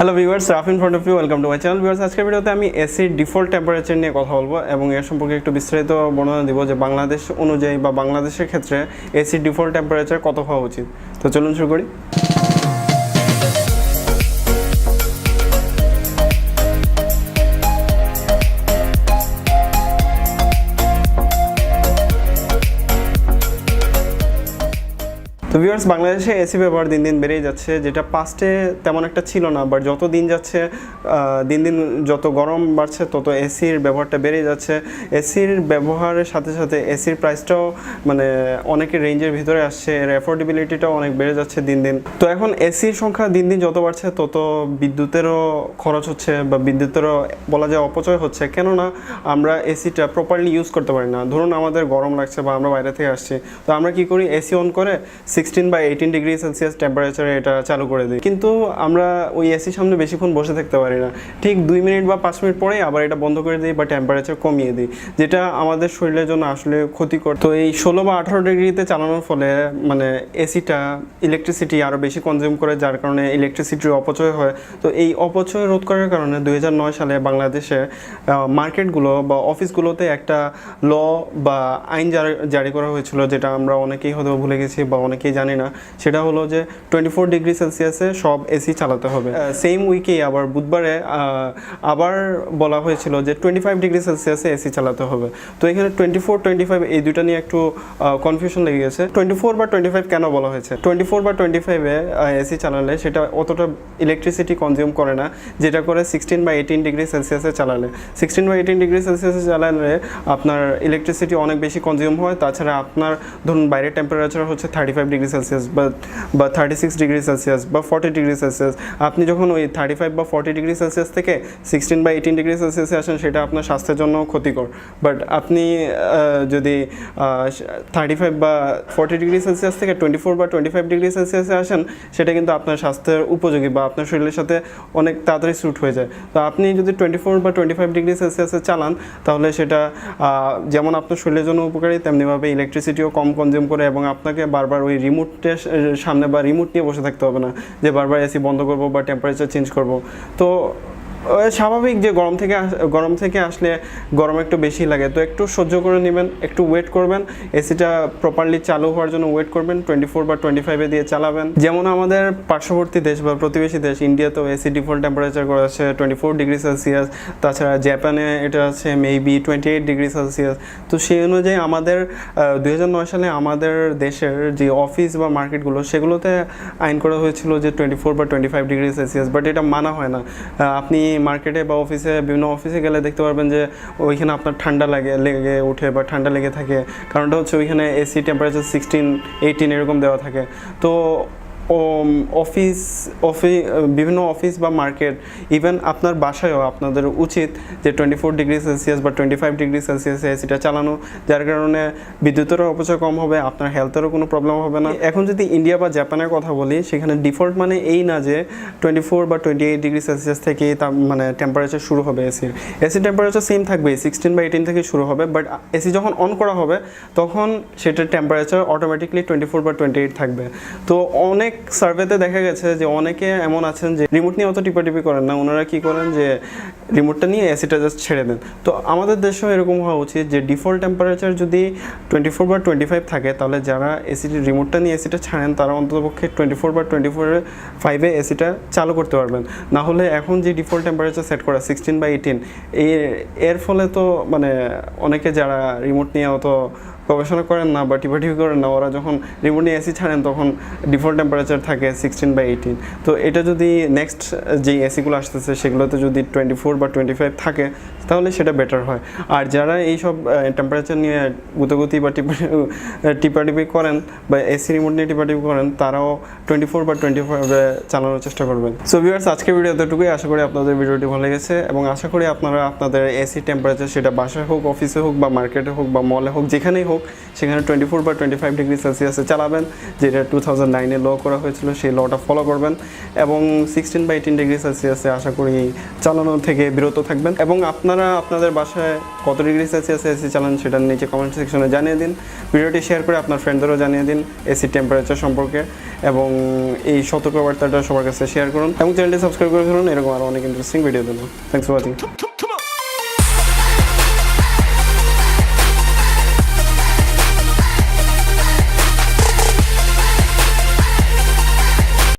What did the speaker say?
Hello viewers, Rafi in front of you, welcome to my channel. Viewers, আজকের ভিডিওতে আমি এসির ডিফল্ট টেম্পারেচার নিয়ে কথা বলবো এবং এর সম্পর্কে একটু বিস্তারিত বর্ণনা দিব যে বাংলাদেশ অনুযায়ী বা বাংলাদেশের ক্ষেত্রে এসির ডিফল্ট টেম্পারেচার কত হওয়া উচিত। তো চলুন শুরু করি। তো ভিউয়ার্স, বাংলাদেশে এসি ব্যবহার দিন দিন বেড়েই যাচ্ছে, যেটা পাস্টে তেমন একটা ছিল না, বাট যত দিন যাচ্ছে দিন দিন যত গরম বাড়ছে তত এসির ব্যবহারটা বেড়েই যাচ্ছে। এসির ব্যবহারের সাথে সাথে এসির প্রাইসটাও মানে অনেকের রেঞ্জের ভিতরে আসছে, এর অ্যাফোর্ডেবিলিটিটাও অনেক বেড়ে যাচ্ছে দিন দিন। তো এখন এসির সংখ্যা দিন দিন যত বাড়ছে তত বিদ্যুতেরও খরচ হচ্ছে বা বিদ্যুতেরও বলা যায় অপচয় হচ্ছে, কেননা আমরা এসিটা প্রপারলি ইউজ করতে পারি না। ধরুন আমাদের গরম লাগছে বা আমরা বাইরে থেকে আসছি, তো আমরা কি করি, এসি অন করে 16 বা 18 ডিগ্রি সেলসিয়াস টেম্পারেচারে এটা চালু করে দিই, কিন্তু আমরা ওই এসির সামনে বেশিক্ষণ বসে থাকতে পারি না। ঠিক 2 মিনিট বা 5 মিনিট পরেই আবার এটা বন্ধ করে দিই বা টেম্পারেচার কমিয়ে দিই, যেটা আমাদের শরীরের জন্য আসলে ক্ষতিকর। তো এই 16 বা 18 ডিগ্রিতে চালানোর ফলে মানে এসিটা ইলেকট্রিসিটি আরও বেশি কনজিউম করে, যার কারণে ইলেকট্রিসিটির অপচয় হয়। তো এই অপচয় রোধ করার কারণে 2009 সালে বাংলাদেশে মার্কেটগুলো বা অফিসগুলোতে একটা ল বা আইন জারি করা হয়েছিল, যেটা আমরা অনেকেই হয়তো ভুলে গেছি বা অনেকেই জানি না। সেটা হলো যে 24 ডিগ্রি সেলসিয়াসে সব এসি চালাতে হবে। সেম উইকেই আবার বুধবারে আবার বলা হয়েছিল যে 25 ডিগ্রি সেলসিয়াসে এসি চালাতে হবে। তো এখানে 24, 25 এই দুইটা নিয়ে একটু কনফিউশন লেগে গেছে। 24 বা 25 কেন বলা হয়েছে? 24 বা 25-এ এসি চালালে সেটা অতটা ইলেকট্রিসিটি কনজিউম করে না, যেটা করে 16 বা 18 ডিগ্রি সেলসিয়াসে চালালে। 16 বা 18 ডিগ্রি সেলসিয়াসে চালালে আপনার ইলেকট্রিসিটি অনেক বেশি কনজিউম হয়। তাছাড়া আপনার ধরুন বাইরের টেম্পারেচার হচ্ছে 35 ডিগ্রি সেলসিয়াস বা 36 ডিগ্রি সেলসিয়াস বা 40 ডিগ্রি সেলসিয়াস। আপনি যখন ওই 35 বা 40 ডিগ্রি সেলসিয়াস থেকে 16 বা 18 ডিগ্রি সেলসিয়াসে আসেন, সেটা আপনার স্বাস্থ্যের জন্য ক্ষতিকর। বাট আপনি যদি 35 বা 40 ডিগ্রি সেলসিয়াস থেকে 24 বা 25 ডিগ্রি সেলসিয়াসে আসেন, সেটা কিন্তু আপনার স্বাস্থ্যের উপযোগী বা আপনার শরীরের সাথে অনেক তাড়াতাড়ি স্যুট হয়ে যায়। তো আপনি যদি 24 বা 25 ডিগ্রি সেলসিয়াসে চালান, তাহলে সেটা যেমন আপনার শরীরের জন্য উপকারী, তেমনিভাবে ইলেকট্রিসিটিও কম কনজিউম করে এবং আপনাকে বারবার ওই রিমোটের সামনে বা রিমোট নিয়ে বসে থাকতে হবে না যে বারবার এসি বন্ধ করব বা টেম্পারেচার চেঞ্জ করব। তো স্বাভাবিক যে গরম থেকে আসলে গরম একটু বেশি লাগে, তো একটু সহ্য করে নেবেন, একটু ওয়েট করবেন, এসিটা প্রপারলি চালু হওয়ার জন্য ওয়েট করবেন। 24 বা 25-এ দিয়ে চালাবেন। যেমন আমাদের পার্শ্ববর্তী দেশ বা প্রতিবেশী দেশ ইন্ডিয়াতেও এসি ডিফল্ট টেম্পারেচার করা আছে 24 ডিগ্রি সেলসিয়াস। তাছাড়া জাপানে এটা আছে মেবি 28 ডিগ্রি সেলসিয়াস। তো সেই অনুযায়ী আমাদের 2009 সালে আমাদের দেশের যে অফিস বা মার্কেটগুলো, সেগুলোতে আইন করা হয়েছিল যে 24 বা 25 ডিগ্রি সেলসিয়াস, বাট এটা মানা হয় না। আপনি মার্কেটে বা বিভিন্ন অফিসে গেলে দেখতে পারবেন যে ওইখানে আপনার ঠান্ডা লেগে ওঠে বা ঠান্ডা লেগে থাকে। কারণটা হচ্ছে ওইখানে এসি টেম্পারেচার 16, 18 এরকম দেওয়া থাকে। তো বিভিন্ন অফিস বা মার্কেট, ইভেন আপনার বাসায়ও আপনাদের উচিত যে 24 ডিগ্রি সেলসিয়াস বা 25 ডিগ্রি সেলসিয়াসে এসিটা চালানো, যার কারণে বিদ্যুতেরও অপচয় কম হবে, আপনার হেলথেরও কোনো প্রবলেম হবে না। এখন যদি ইন্ডিয়া বা জাপানের কথা বলি, সেখানে ডিফল্ট মানে এই না যে 24 বা 28 ডিগ্রি সেলসিয়াস থেকে তার মানে টেম্পারেচার শুরু হবে। এসি টেম্পারেচার সেম থাকবে, 16 বা 18 থেকে শুরু হবে, বাট এসি যখন অন করা হবে তখন সেটার টেম্পারেচার অটোমেটিকলি 24 বা 28 থাকবে। তো অনেক সার্ভেতে দেখা গেছে যে অনেকে এমন আছেন যে রিমোট নিয়ে অত টিপাটিপি করেন না, ওনারা কি করেন যে রিমোটটা নিয়ে এসিটা জাস্ট ছেড়ে দেন। তো আমাদের দেশেও এরকম হওয়া উচিত যে ডিফল্ট টেম্পারেচার যদি 24 বা 25 থাকে, তাহলে যারা রিমোটটা নিয়ে এসিটা ছাড়েন তারা অন্ততপক্ষে 24 বা 25-এ এসিটা চালু করতে পারবেন। না হলে এখন যে ডিফল্ট টেম্পারেচার সেট করা 16 বা 18, এর ফলে তো মানে অনেকে যারা রিমোট নিয়ে অত গবেষণা করেন না বা টিপাটিপি করেন না, ওরা যখন রিমোট নিয়ে এসি ছাড়েন তখন ডিফল্ট টেম্পারেচার থাকে 16 বা 18। তো এটা যদি নেক্সট যে এসিগুলো আসতেছে সেগুলোতে যদি 24 বা 25 থাকে, তাহলে সেটা বেটার হয়। আর যারা এইসব টেম্পারেচার নিয়ে গুতগুতি বা টিপাটিপি করেন বা এসি রিমোট নিয়ে টিপাটিপি করেন, তারাও 24 বা 25-এ চালানোর চেষ্টা করবেন। সো ভিউয়ার্স, আজকের ভিডিও এতটুকুই। আশা করি আপনাদের ভিডিওটি ভালো লেগেছে এবং আশা করি আপনারা আপনাদের এসি টেম্পারেচার, সেটা বাসায় হোক, অফিসে হোক বা মার্কেটে হোক বা মলে হোক, যেখানেই হোক, সেখানে 24 বা 25 ডিগ্রি সেলসিয়াসে চালাবেন, যেটা 2009-এ ল করা হয়েছিল, সেই লটা ফলো করবেন এবং 16 বা 18 ডিগ্রি সেলসিয়াসে আশা করি চালানো থেকে বিরত থাকবেন। এবং আপনারা আপনারা আপনাদের বাসায় কত ডিগ্রি সেলসিয়াসে এসি চালান সেটা নিচে কমেন্ট সেকশনে জানিয়ে দিন। ভিডিওটি শেয়ার করে আপনার ফ্রেন্ডদেরও জানিয়ে দিন এসির টেম্পারেচার সম্পর্কে, এবং এই সতর্কবার্তাটা সবার কাছে শেয়ার করুন এবং চ্যানেলটি সাবস্ক্রাইব করে ফেলুন এরকম আরও অনেক ইন্টারেস্টিং ভিডিও দেবো। Thanks for watching.